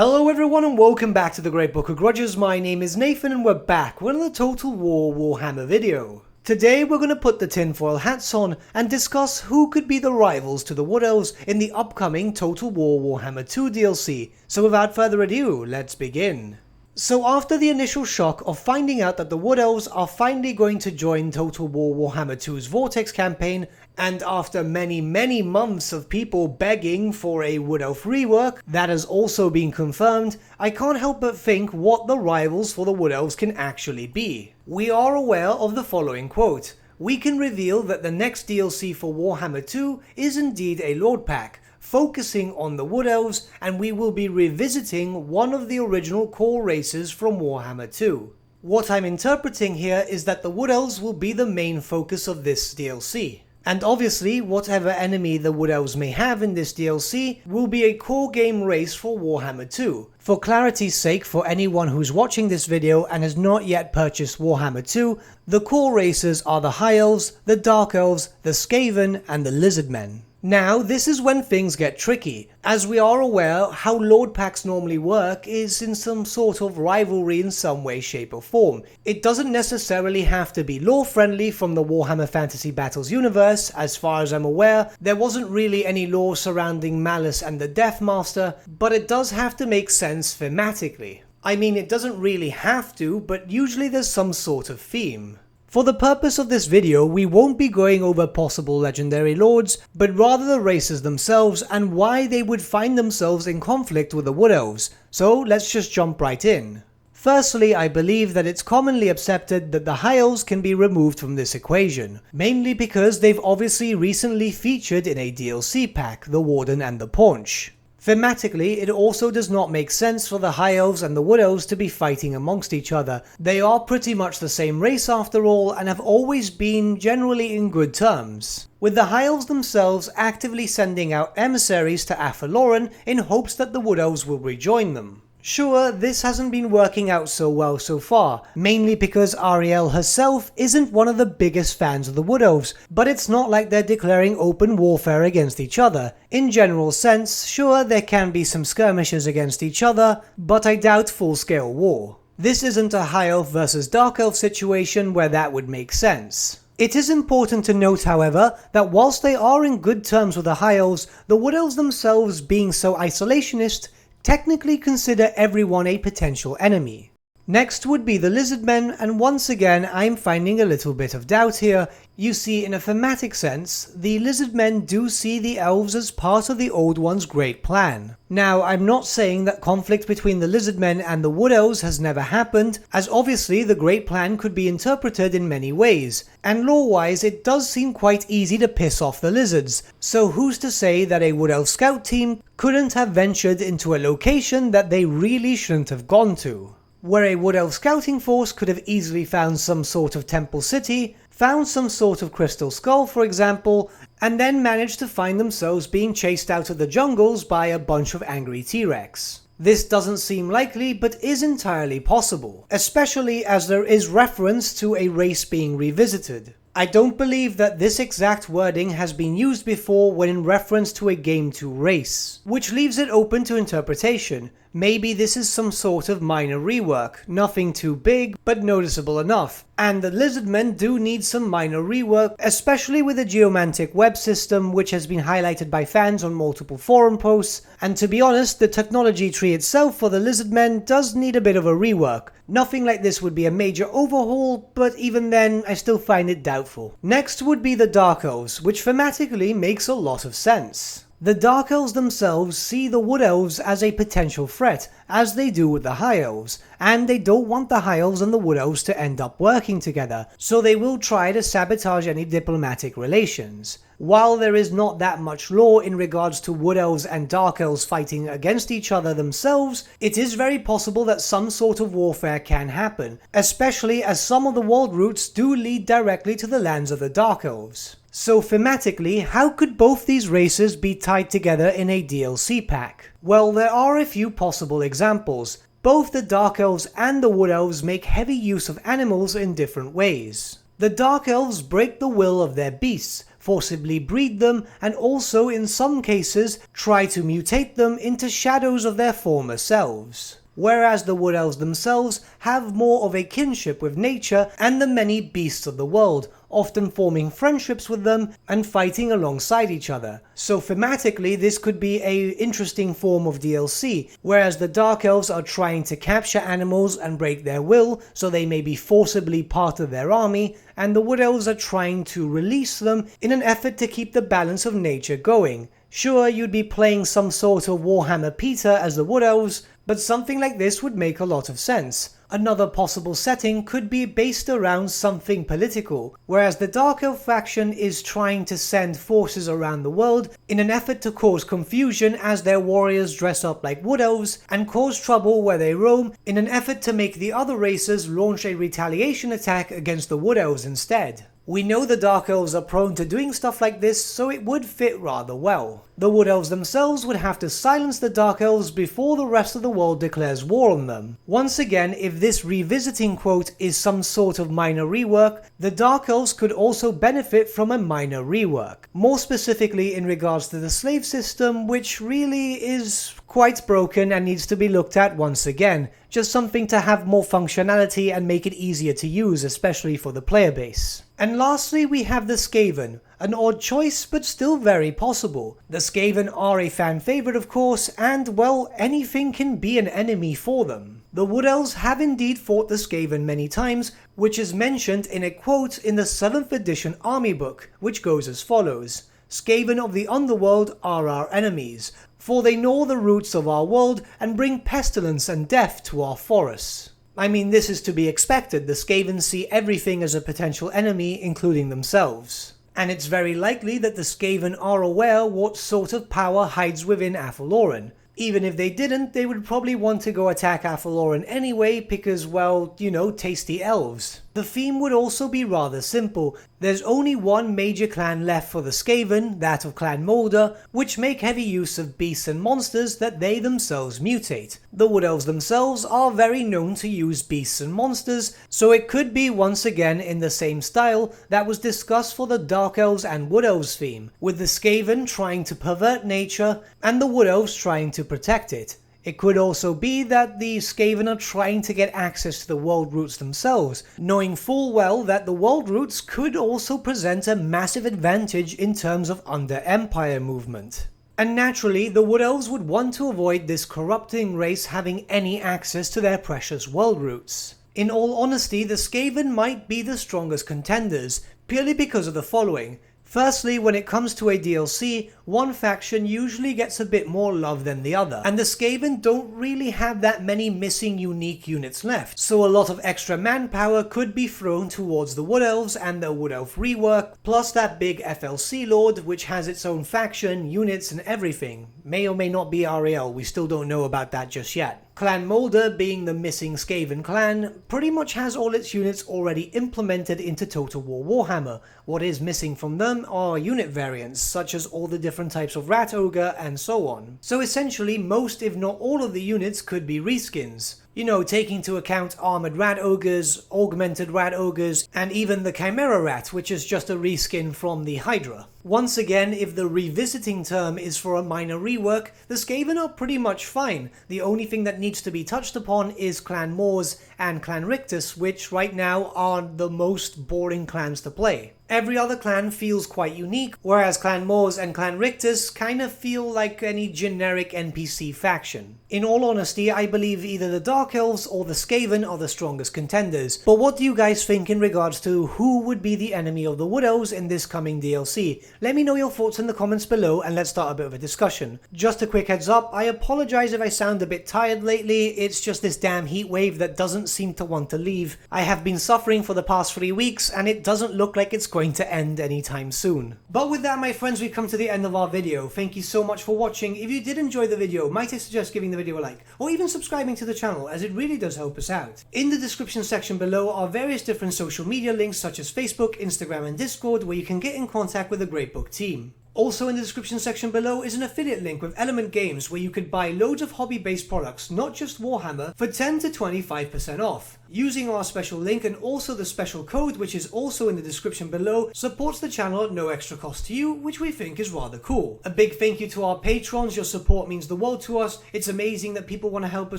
Hello everyone and welcome back to the Great Book of Grudges. My name is Nathan and we're back with another Total War Warhammer video. Today we're going to put the tinfoil hats on and discuss who could be the rivals to the Wood Elves in the upcoming Total War Warhammer 2 DLC. So without further ado, let's begin. So after the initial shock of finding out that the Wood Elves are finally going to join Total War Warhammer 2's Vortex campaign, and after many months of people begging for a Wood Elf rework that has also been confirmed, I can't help but think what the rivals for the Wood Elves can actually be. We are aware of the following quote: "We can reveal that the next DLC for Warhammer 2 is indeed a Lord Pack, focusing on the Wood Elves, and we will be revisiting one of the original core races from Warhammer 2. What I'm interpreting here is that the Wood Elves will be the main focus of this DLC. And obviously, whatever enemy the Wood Elves may have in this DLC will be a core game race for Warhammer 2. For clarity's sake, for anyone who's watching this video and has not yet purchased Warhammer 2, the core races are the Heils, the Dark Elves, the Skaven, and the Lizardmen. Now, this is when things get tricky. As we are aware, how Lord Packs normally work is in some sort of rivalry in some way, shape or form. It doesn't necessarily have to be lore-friendly from the Warhammer Fantasy Battles universe. As far as I'm aware, there wasn't really any lore surrounding Malice and the Deathmaster, but it does have to make sense thematically. I mean, it doesn't really have to, but usually there's some sort of theme. For the purpose of this video, we won't be going over possible legendary lords, but rather the races themselves and why they would find themselves in conflict with the Wood Elves. So let's just jump right in. Firstly, I believe that it's commonly accepted that the Heils can be removed from this equation, mainly because they've obviously recently featured in a DLC pack, the Warden and the Paunch. Thematically, it also does not make sense for the High Elves and the Wood Elves to be fighting amongst each other. They are pretty much the same race after all, and have always been generally in good terms, with the High Elves themselves actively sending out emissaries to Athaloran in hopes that the Wood Elves will rejoin them. Sure, this hasn't been working out so well so far, mainly because Ariel herself isn't one of the biggest fans of the Wood Elves, but it's not like they're declaring open warfare against each other. In general sense, sure, there can be some skirmishes against each other, but I doubt full-scale war. This isn't a High Elf versus Dark Elf situation where that would make sense. It is important to note, however, that whilst they are in good terms with the High Elves, the Wood Elves themselves, being so isolationist, technically consider everyone a potential enemy. Next would be the Lizardmen, and once again I'm finding a little bit of doubt here. You see, in a thematic sense, the Lizardmen do see the Elves as part of the Old One's great plan. Now, I'm not saying that conflict between the Lizardmen and the Wood Elves has never happened, as obviously the great plan could be interpreted in many ways, and lore-wise it does seem quite easy to piss off the lizards, so who's to say that a Wood Elf scout team couldn't have ventured into a location that they really shouldn't have gone to, where a Wood Elf scouting force could have easily found some sort of temple city, found some sort of crystal skull for example, and then managed to find themselves being chased out of the jungles by a bunch of angry T-Rex. This doesn't seem likely, but is entirely possible, especially as there is reference to a race being revisited. I don't believe that this exact wording has been used before when in reference to a Game 2 race, which leaves it open to interpretation. Maybe this is some sort of minor rework, nothing too big, but noticeable enough. And the Lizardmen do need some minor rework, especially with the geomantic web system, which has been highlighted by fans on multiple forum posts. And to be honest, the technology tree itself for the Lizardmen does need a bit of a rework. Nothing like this would be a major overhaul, but even then, I still find it doubtful. Next would be the Dark Elves, which thematically makes a lot of sense. The Dark Elves themselves see the Wood Elves as a potential threat, as they do with the High Elves, and they don't want the High Elves and the Wood Elves to end up working together, so they will try to sabotage any diplomatic relations. While there is not that much lore in regards to Wood Elves and Dark Elves fighting against each other themselves, it is very possible that some sort of warfare can happen, especially as some of the world routes do lead directly to the lands of the Dark Elves. So thematically, how could both these races be tied together in a DLC pack? Well, there are a few possible examples. Both the Dark Elves and the Wood Elves make heavy use of animals in different ways. The Dark Elves break the will of their beasts, forcibly breed them, and also in some cases try to mutate them into shadows of their former selves. Whereas the Wood Elves themselves have more of a kinship with nature and the many beasts of the world, often forming friendships with them and fighting alongside each other. So thematically this could be an interesting form of DLC, whereas the Dark Elves are trying to capture animals and break their will so they may be forcibly part of their army, and the Wood Elves are trying to release them in an effort to keep the balance of nature going. Sure, you'd be playing some sort of Warhammer Peter as the Wood Elves, but something like this would make a lot of sense. Another possible setting could be based around something political, whereas the Dark Elf faction is trying to send forces around the world in an effort to cause confusion as their warriors dress up like Wood Elves and cause trouble where they roam in an effort to make the other races launch a retaliation attack against the Wood Elves instead. We know the Dark Elves are prone to doing stuff like this, so it would fit rather well. The Wood Elves themselves would have to silence the Dark Elves before the rest of the world declares war on them. Once again, if this revisiting quote is some sort of minor rework, the Dark Elves could also benefit from a minor rework. More specifically in regards to the slave system, which really is quite broken and needs to be looked at once again. Just something to have more functionality and make it easier to use, especially for the player base. And lastly, we have the Skaven. An odd choice, but still very possible. The Skaven are a fan favourite of course, and well, anything can be an enemy for them. The Wood Elves have indeed fought the Skaven many times, which is mentioned in a quote in the 7th edition army book, which goes as follows: "Skaven of the underworld are our enemies, for they gnaw the roots of our world and bring pestilence and death to our forests." I mean, this is to be expected. The Skaven see everything as a potential enemy, including themselves. And it's very likely that the Skaven are aware what sort of power hides within Athaloran. Even if they didn't, they would probably want to go attack Athaloran anyway because, well, you know, tasty elves. The theme would also be rather simple. There's only one major clan left for the Skaven, that of Clan Moulder, which make heavy use of beasts and monsters that they themselves mutate. The Wood Elves themselves are very known to use beasts and monsters, so it could be once again in the same style that was discussed for the Dark Elves and Wood Elves theme, with the Skaven trying to pervert nature and the Wood Elves trying to protect it. It could also be that the Skaven are trying to get access to the world roots themselves, knowing full well that the world roots could also present a massive advantage in terms of under-empire movement. And naturally, the Wood Elves would want to avoid this corrupting race having any access to their precious world roots. In all honesty, the Skaven might be the strongest contenders, purely because of the following. Firstly, when it comes to a DLC, one faction usually gets a bit more love than the other, and the Skaven don't really have that many missing unique units left, so a lot of extra manpower could be thrown towards the Wood Elves and their Wood Elf rework, plus that big FLC Lord which has its own faction, units and everything. May or may not be RAL, we still don't know about that just yet. Clan Moulder, being the missing Skaven clan, pretty much has all its units already implemented into Total War Warhammer. What is missing from them are unit variants, such as all the different types of Rat Ogre and so on. So essentially, most if not all of the units could be reskins. You know, taking into account armored rat ogres, augmented rat ogres, and even the Chimera rat, which is just a reskin from the Hydra. Once again, if the revisiting term is for a minor rework, the Skaven are pretty much fine. The only thing that needs to be touched upon is Clan Mors and Clan Rictus, which right now are the most boring clans to play. Every other clan feels quite unique, whereas Clan Mors and Clan Rictus kind of feel like any generic NPC faction. In all honesty, I believe either the Dark Elves or the Skaven are the strongest contenders, but what do you guys think in regards to who would be the enemy of the Wood Elves in this coming DLC? Let me know your thoughts in the comments below and let's start a bit of a discussion. Just a quick heads up, I apologize if I sound a bit tired lately, it's just this damn heat wave that doesn't seem to want to leave. I have been suffering for the past 3 weeks and it doesn't look like it's going to end anytime soon. But with that, my friends, we've come to the end of our video. Thank you so much for watching. If you did enjoy the video, might I suggest giving the video a like, or even subscribing to the channel, as it really does help us out. In the description section below are various different social media links such as Facebook, Instagram and Discord, where you can get in contact with the Great Book team. Also in the description section below is an affiliate link with Element Games where you could buy loads of hobby-based products, not just Warhammer, for 10 to 25% off. Using our special link and also the special code, which is also in the description below, supports the channel at no extra cost to you, which we think is rather cool. A big thank you to our patrons, your support means the world to us. It's amazing that people want to help a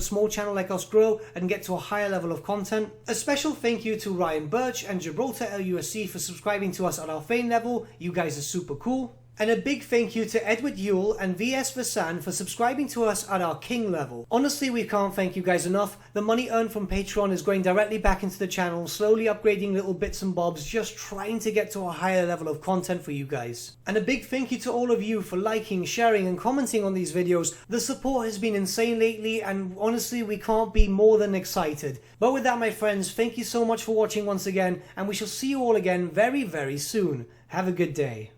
small channel like us grow and get to a higher level of content. A special thank you to Ryan Bertsche and Gibraltar LUSC for subscribing to us at our Fame level, you guys are super cool. And a big thank you to Edward Yule and VSVasan for subscribing to us at our King level. Honestly, we can't thank you guys enough. The money earned from Patreon is going directly back into the channel, slowly upgrading little bits and bobs, just trying to get to a higher level of content for you guys. And a big thank you to all of you for liking, sharing and commenting on these videos. The support has been insane lately and honestly we can't be more than excited. But with that, my friends, thank you so much for watching once again and we shall see you all again very, very soon. Have a good day.